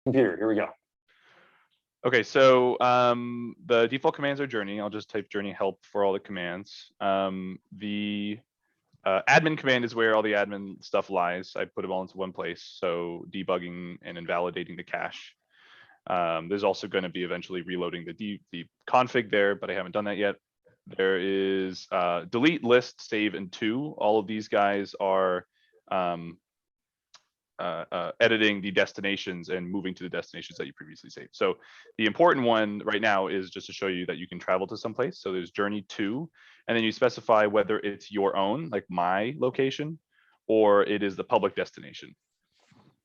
Computer, here we go. Okay, so the default commands are Journey. I'll just type Journey help for all the commands. The admin command is where all the admin stuff lies. I put them all into one place, so debugging and invalidating the cache. There's also going to be eventually reloading the config there, but I haven't done that yet. There is delete, list, save, and to. All of these guys are editing the destinations and moving to the destinations that you previously saved. So the important one right now is just to show you that you can travel to someplace. So there's journey to, and then you specify whether it's your own, like my location, or it is the public destination.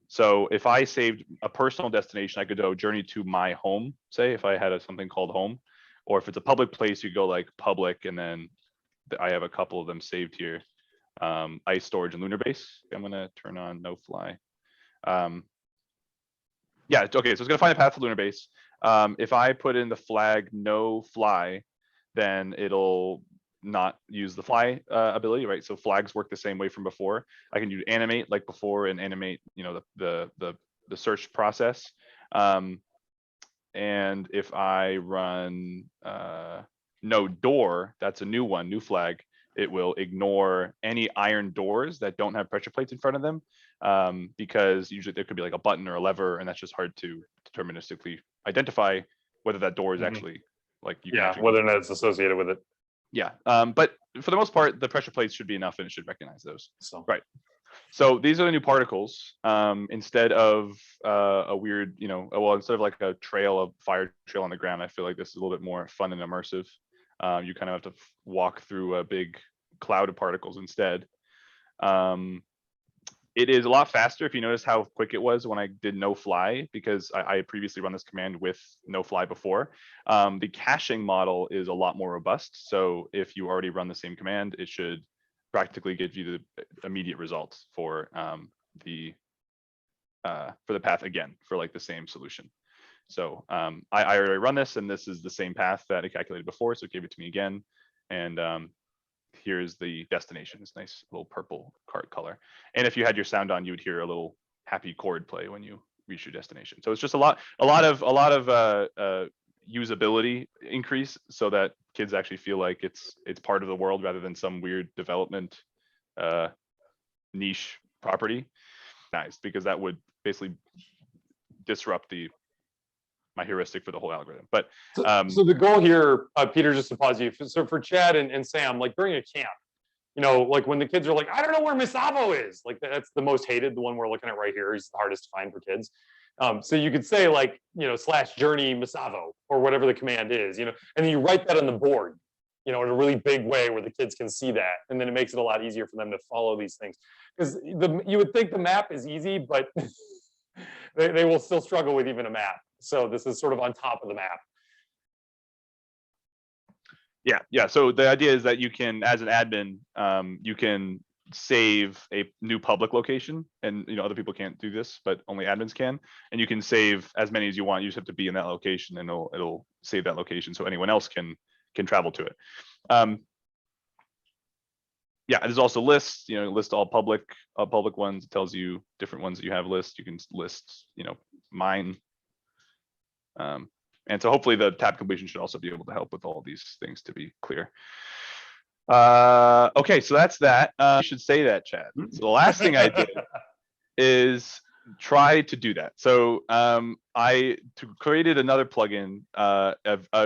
So if I saved a personal destination, I could go journey to my home, say, if I had something called home, or if it's a public place, you go like public, and then I have a couple of them saved here. Ice storage and lunar base. I'm gonna turn on no fly. Yeah, okay, so it's gonna find a path to lunar base. If I put in the flag no fly, then it'll not use the fly ability, right? So flags work the same way from before. I can do animate like before and animate, you know, the search process. And if I run no door, that's a new one, new flag. It will ignore any iron doors that don't have pressure plates in front of them, because usually there could be like a button or a lever, and that's just hard to deterministically identify whether that door is actually like you can actually whether or not it's associated with it. Yeah, but for the most part, the pressure plates should be enough, and it should recognize those. So right. So these are the new particles. Instead of a weird, you know, well, instead of like a trail of fire trail on the ground, I feel like this is a little bit more fun and immersive. You kind of have to walk through a big cloud of particles instead. It is a lot faster if you notice how quick it was when I did no fly, because I had previously run this command with no fly before. The caching model is a lot more robust. So if you already run the same command, it should practically give you the immediate results for the path again for like the same solution. So I already run this, and this is the same path that it calculated before, so it gave it to me again. And here's the destination, this nice little purple cart color. And if you had your sound on, you would hear a little happy chord play when you reach your destination. So it's just a lot of usability increase, so that kids actually feel like it's part of the world rather than some weird development niche property. Nice, because that would basically disrupt my heuristic for the whole algorithm. But so the goal here, Peter, just to pause you. So for Chad and Sam, like during a camp, you know, like when the kids are like, I don't know where Misavo is, like that's the most hated, the one we're looking at right here is the hardest to find for kids. So you could say like, you know, /journey Misavo or whatever the command is, you know, and then you write that on the board, you know, in a really big way where the kids can see that. And then it makes it a lot easier for them to follow these things. Because you would think the map is easy, but they will still struggle with even a map. So this is sort of on top of the map. Yeah. So the idea is that you can, as an admin, you can save a new public location, and you know other people can't do this, but only admins can. And you can save as many as you want. You just have to be in that location, and it'll save that location, so anyone else can travel to it. Yeah, there's also lists. You know, list all public ones. It tells you different ones that you have list. You can list, you know, mine. And so hopefully the tab completion should also be able to help with all these things, to be clear. Okay, so that's that. I should say that, Chad. So the last thing I did is try to do that. So I created another plugin.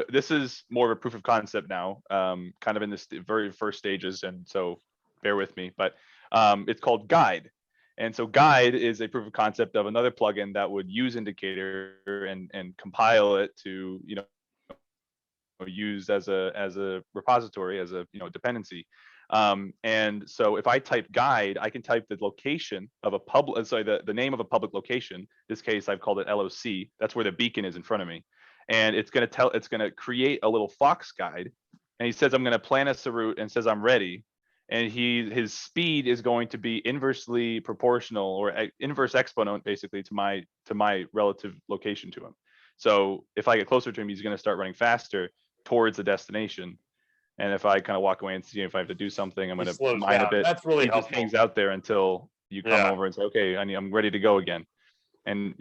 This is more of a proof of concept now, kind of in the very first stages, and so bear with me. But it's called Guide. And so Guide is a proof of concept of another plugin that would use Indicator and compile it to, you know, use as a repository, as a, you know, dependency. And so if I type guide, I can type the location of a public, sorry, the name of a public location. In this case, I've called it LOC. That's where the beacon is in front of me. And it's going to create a little Fox guide. And he says, I'm going to plan us a route, and says, I'm ready. And his speed is going to be inversely proportional, or inverse exponent basically to my relative location to him. So if I get closer to him, he's going to start running faster towards the destination. And if I kind of walk away and see if I have to do something, I'm going to mine a bit. That's really he helpful. Just hangs out there until you come over and say, okay, I'm ready to go again. And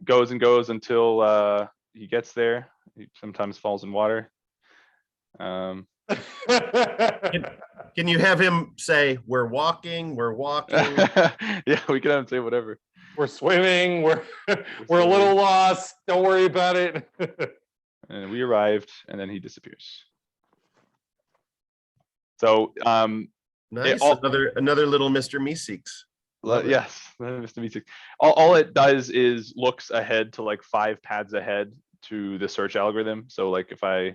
goes and goes until he gets there. He sometimes falls in water. Can you have him say, "We're walking, we're walking"? Yeah, we can have him say whatever. We're swimming. We're a little lost. Don't worry about it. And we arrived, and then he disappears. So, Nice. all- Another little Mr. Meeseeks. Love it. yes, Mr. Meeseeks. All it does is looks ahead to like 5 paths ahead to the search algorithm. So like if I,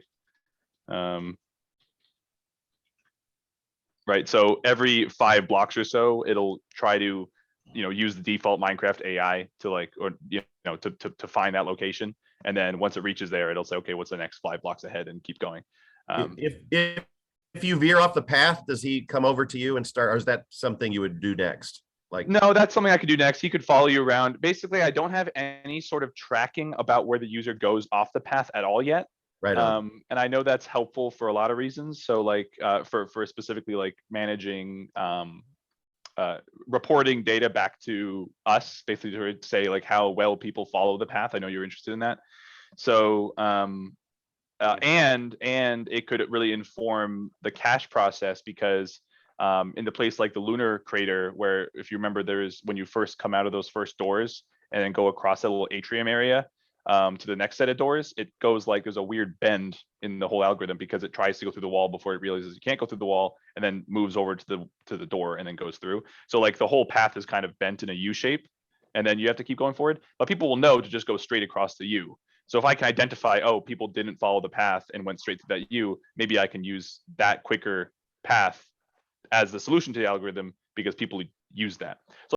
right, so every 5 blocks or so, it'll try to, use the default Minecraft AI to like, or to find that location. And then once it reaches there, it'll say, okay, what's the next 5 blocks ahead, and keep going. If you veer off the path, does he come over to you and start, or is that something you would do next? Like, No, that's something I could do next. He could follow you around. Basically, I don't have any sort of tracking about where the user goes off the path at all yet. right on. And I know that's helpful for a lot of reasons. So like for specifically like managing reporting data back to us, basically to say like how well people follow the path. I know you're interested in that. So and it could really inform the cache process, because in the place like the lunar crater, where if you remember, there's when you first come out of those first doors and then go across that little atrium area to the next set of doors, it goes like there's a weird bend in the whole algorithm, because it tries to go through the wall before it realizes you can't go through the wall, and then moves over to the door and then goes through. So like the whole path is kind of bent in a U shape, and then you have to keep going forward. But people will know to just go straight across the U. So if I can identify, oh, people didn't follow the path and went straight to that U, maybe I can use that quicker path as the solution to the algorithm, because people use that. So